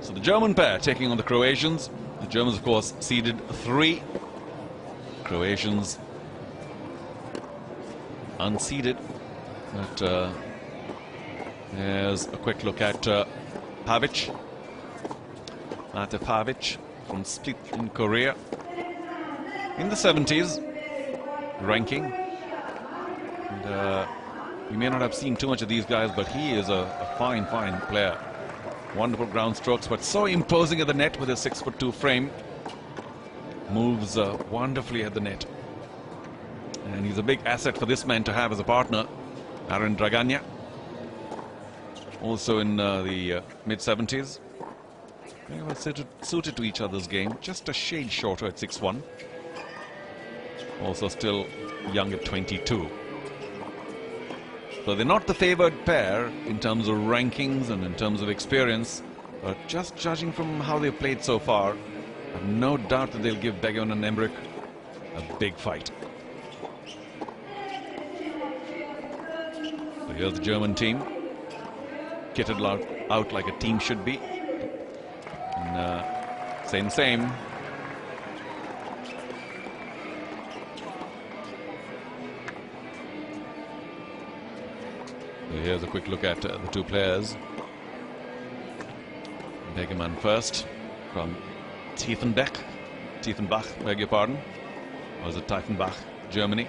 So the German pair taking on the Croatians. The Germans, of course, seeded 3. Croatians unseeded. But there's a quick look at PAVIC. PAVIC from Split in Korea. In the 70s ranking. And, you may not have seen too much of these guys, but he is a fine player. Wonderful ground strokes, but so imposing at the net with his 6'2" frame. Moves wonderfully at the net. And he's a big asset for this man to have as a partner. Marin DRAGANJA. Also in the mid-70s. They were suited to each other's game. Just a shade shorter at 6'1". Also still young at 22. So they're not the favored pair in terms of rankings and in terms of experience, but just judging from how they've played so far, I have no doubt that they'll give BEGEMANN and EMMRICH a big fight. So here's the German team, kitted out like a team should be. And same. So here's a quick look at the two players. BEGEMANN first from Tiefenbach, beg your pardon. Or was it Tiefenbach, Germany?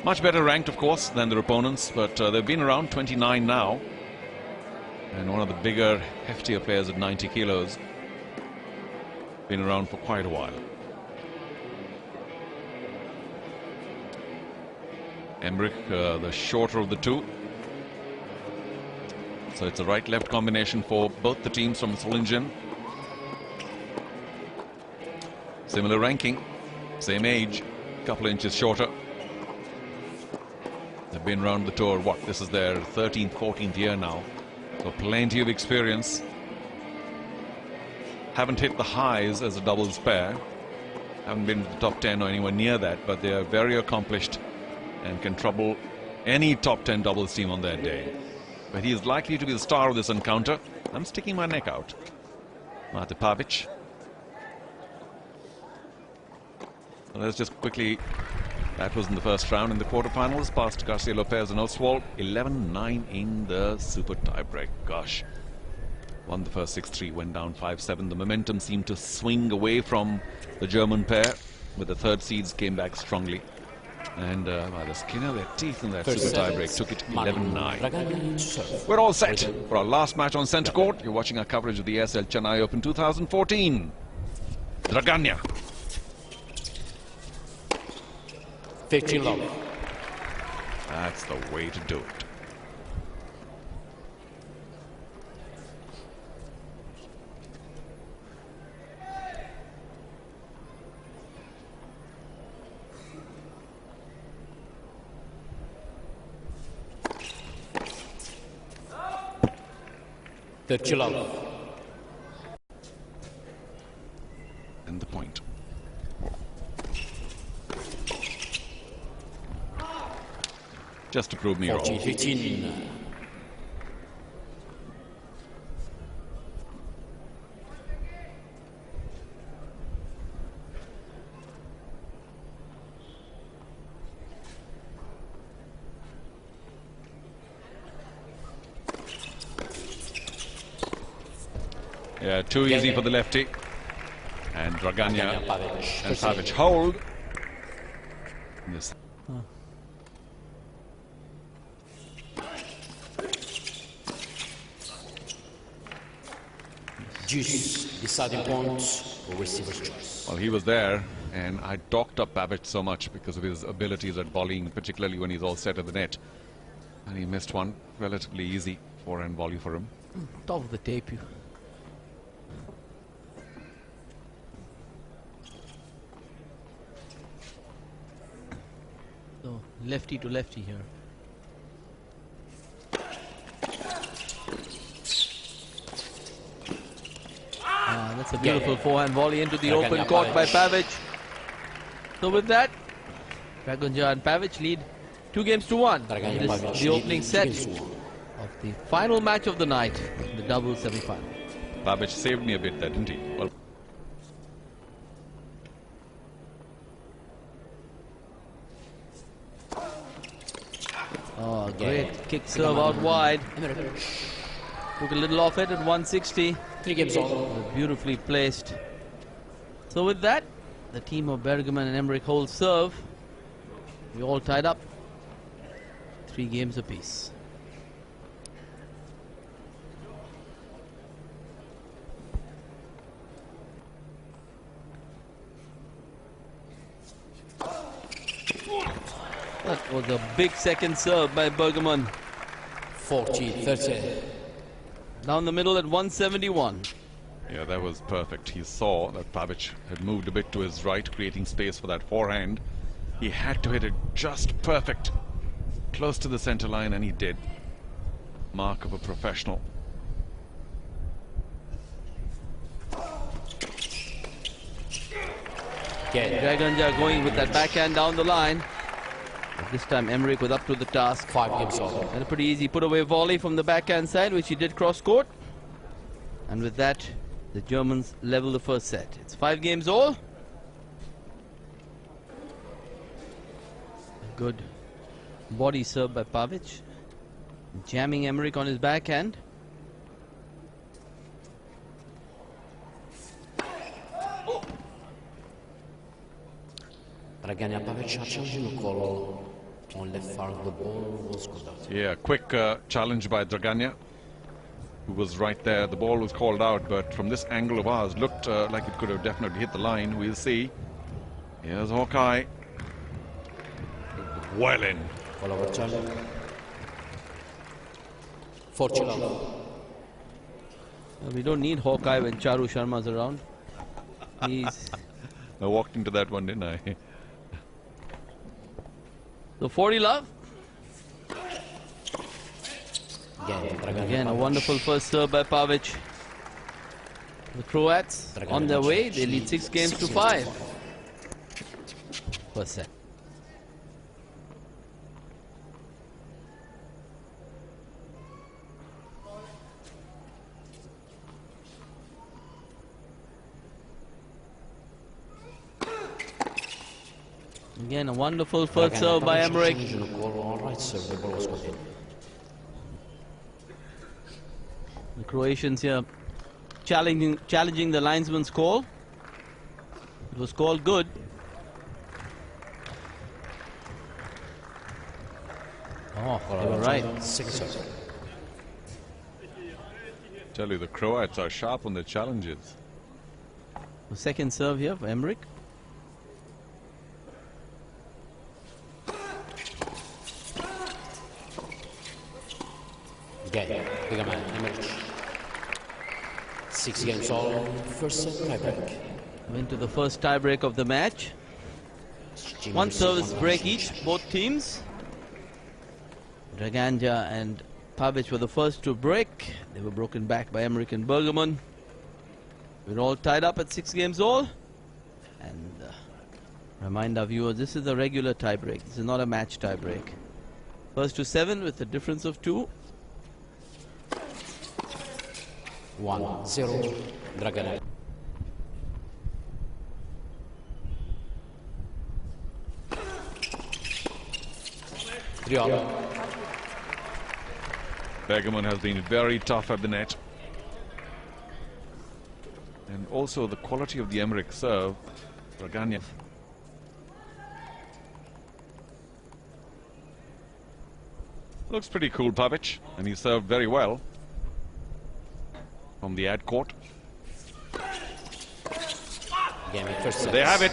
Much better ranked, of course, than their opponents, but they've been around 29 now. And one of the bigger, heftier players at 90 kilos. Been around for quite a while. EMMRICH, the shorter of the two. So it's a right-left combination for both the teams from Solingen. Similar ranking, same age, couple of inches shorter. They've been around the tour, this is their 13th, 14th year now. So plenty of experience. Haven't hit the highs as a doubles pair. Haven't been to the top 10 or anywhere near that, but they are very accomplished and can trouble any top 10 doubles team on their day. But he is likely to be the star of this encounter. I'm sticking my neck out. PAVIC. Well, let's just quickly. That was in the first round. In the quarterfinals, past Garcia Lopez and Oswald. 11-9 in the super tiebreak. Gosh. Won the first 6-3, went down 5-7. The momentum seemed to swing away from the German pair, but the third seeds came back strongly. And by the skin of their teeth in that super tiebreak, took it 11-9. We're all set for our last match on centre court. You're watching our coverage of the Aircel Chennai Open 2014. DRAGANJA. 15 love. That's the way to do it. And the point. Just to prove me wrong. 15. Yeah, too easy for the lefty. And DRAGANJA and PAVIC hold. This. Juice, deciding points for receiver's choice. Well, he was there, and I docked up PAVIC so much because of his abilities at volleying, particularly when he's all set at the net. And he missed one relatively easy forehand volley for him. Top of the tape, you. So, lefty to lefty here. That's a beautiful forehand volley into the open court by PAVIC. So with that, DRAGANJA and PAVIC lead 2-1. This is the opening set of the final match of the night, the doubles semi-final. Pavic saved me a bit there, didn't he? Well, oh, great kick serve out wide. Took a little off it at 160. 3 games on. Beautifully placed. So with that, the team of BEGEMANN and EMMRICH hold serve. We all tied up. 3 games apiece. That was a big second serve by BEGEMANN. 40-30. Down the middle at 171. yeah, that was perfect. He saw that Pavic had moved a bit to his right, creating space for that forehand. He had to hit it just perfect, close to the center line, and he did. Mark of a professional. DRAGANJA going with that backhand down the line. But this time EMMRICH was up to the task. 5 games on. And a pretty easy put-away volley from the backhand side, which he did cross-court. And with that, the Germans level the first set. It's 5 games all. A good body serve by Pavic, jamming EMMRICH on his backhand. Draganja Pavic challenging a call on left far of the ball was conducted. Yeah, quick challenge by Draganja, who was right there. The ball was called out, but from this angle of ours, looked like it could have definitely hit the line. We'll see. Here's Hawkeye. Well in. All over Charlie. 40 love. We don't need Hawkeye when Charu Sharma's around. He's I walked into that one, didn't I? the 40 love. Again, Again, a wonderful first serve by Pavic. The Croats on their way. They lead 6 games to 5. First set. Again, a wonderful first serve by EMMRICH. The Croatians here challenging the linesman's call. It was called good. Oh, they were right. Tell you, the Croats are sharp on their challenges. The second serve here for EMMRICH. Again, BEGEMANN, EMMRICH. 6 games all. First set tiebreak. Went to the first tiebreak of the match. 1 service break each, both teams. DRAGANJA and Pavic were the first to break. They were broken back by EMMRICH and BEGEMANN. We're all tied up at 6 games all. And remind our viewers, this is a regular tiebreak. This is not a match tiebreak. First to 7 with a difference of 2. 1-0, DRAGANJA. BEGEMANN has been very tough at the net. And also the quality of the EMMRICH serve. DRAGANJA. Looks pretty cool, Pavic, and he served very well from the ad court. They have it.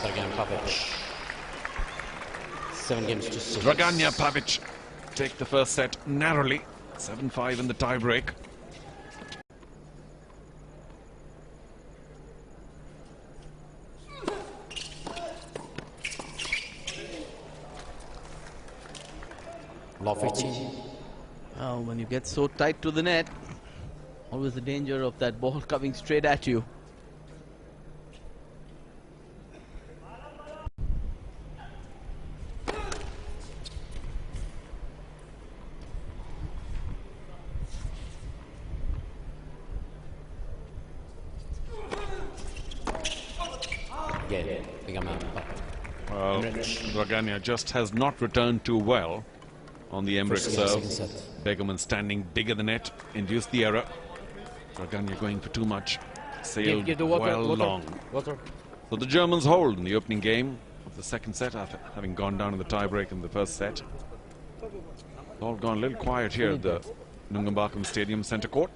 7 games to 6. DRAGANJA, Pavic take the first set narrowly. 7-5 in the tiebreak. Love 18. Well, when you get so tight to the net, always the danger of that ball coming straight at you. Yeah, BEGEMANN. Well, EMMRICH. DRAGANJA just has not returned too well on the EMMRICH serve. Second set. BEGEMANN standing big of the net, induced the error. DRAGANJA going for too much, sailed Give the water, well water, long. water. So the Germans hold in the opening game of the second set after having gone down in the tiebreak in the first set. It's all gone a little quiet here at the Nungambakkam Stadium centre court.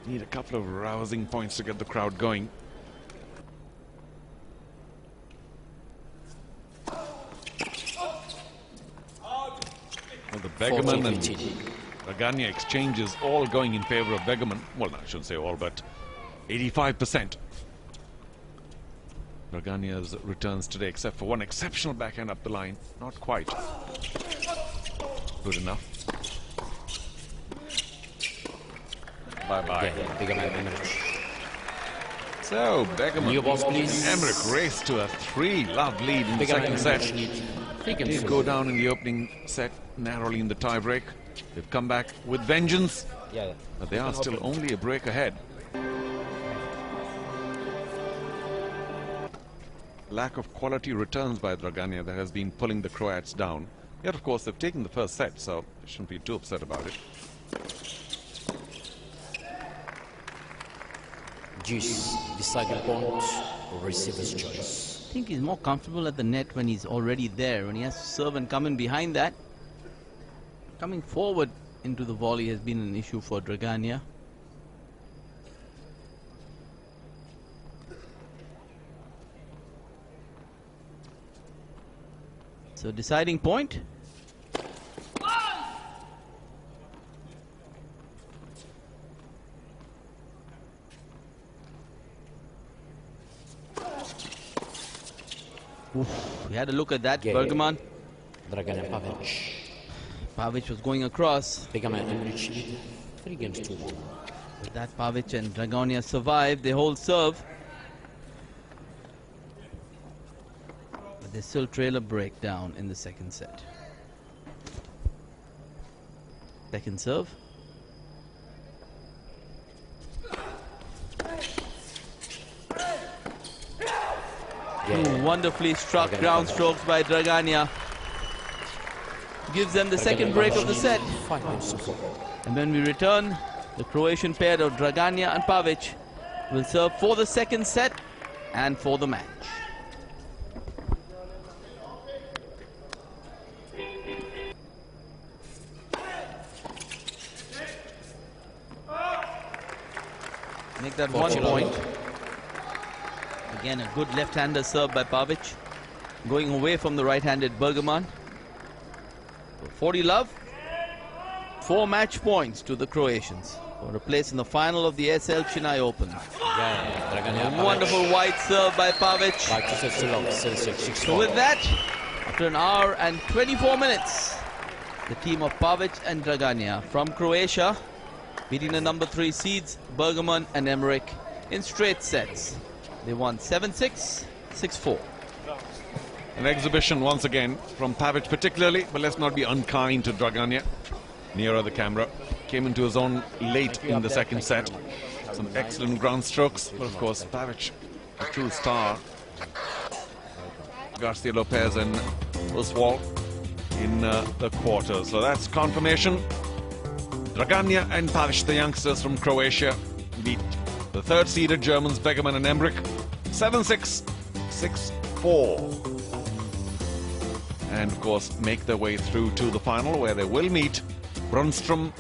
Need a couple of rousing points to get the crowd going. Well, the BEGEMANN and DRAGANJA exchanges all going in favour of BEGEMANN. Well, I shouldn't say all, but 85%. DRAGANJA's returns today, except for one exceptional backhand up the line. Not quite good enough. Bye-bye. Yeah, BEGEMANN, EMMRICH. So, BEGEMANN, New balls, please. EMMRICH raced to a 3-love lead in the second BEGEMANN, set. EMMRICH need 3 games Did to go lose. down in the opening set, narrowly in the tiebreak. They've come back with vengeance, Yeah. but they are still only a break ahead. Lack of quality returns by DRAGANJA that has been pulling the Croats down. Yet, of course, they've taken the first set, so they shouldn't be too upset about it. Juice, deciding point, receiver's choice. I think he's more comfortable at the net when he's already there. When he has to serve and come in behind that, coming forward into the volley has been an issue for DRAGANJA. So deciding point. Oof, we had a look at that. Yeah. BEGEMANN. DRAGANJA, PAVIC. PAVIC was going across. BEGEMANN, EMMRICH need 3 games to 1. With that, PAVIC and DRAGANJA survive. They hold serve. But they still trail a breakdown in the second set. Second serve. Two wonderfully struck ground strokes by DRAGANJA. Gives them the second break of the set. 5 games to 4. And when we return, the Croatian pair of DRAGANJA and PAVIC will serve for the second set and for the match. Make that 1 point. Again, a good left-hander serve by PAVIC. Going away from the right-handed BEGEMANN. 40 love. 4 match points to the Croatians for a place in the final of the Aircel Chennai Open. Yeah, DRAGANJA, A wonderful wide serve by PAVIC. 5 sets to love, 7-6, 6-4. So with that, after an hour and 24 minutes, the team of PAVIC and DRAGANJA from Croatia beating the number 3 seeds BEGEMANN and EMMRICH in straight sets. They won 7-6, 6-4. An exhibition once again from PAVIC particularly, but let's not be unkind to DRAGANJA. Nearer the camera, came into his own late in the second set. Some excellent ground strokes, but of course PAVIC, a true star. Garcia Lopez and Oswald in the quarters. So that's confirmation. DRAGANJA and PAVIC, the youngsters from Croatia, beat the third-seeded Germans BEGEMANN and EMMRICH 7-6, 6-4. And of course make their way through to the final, where they will meet Brunstrom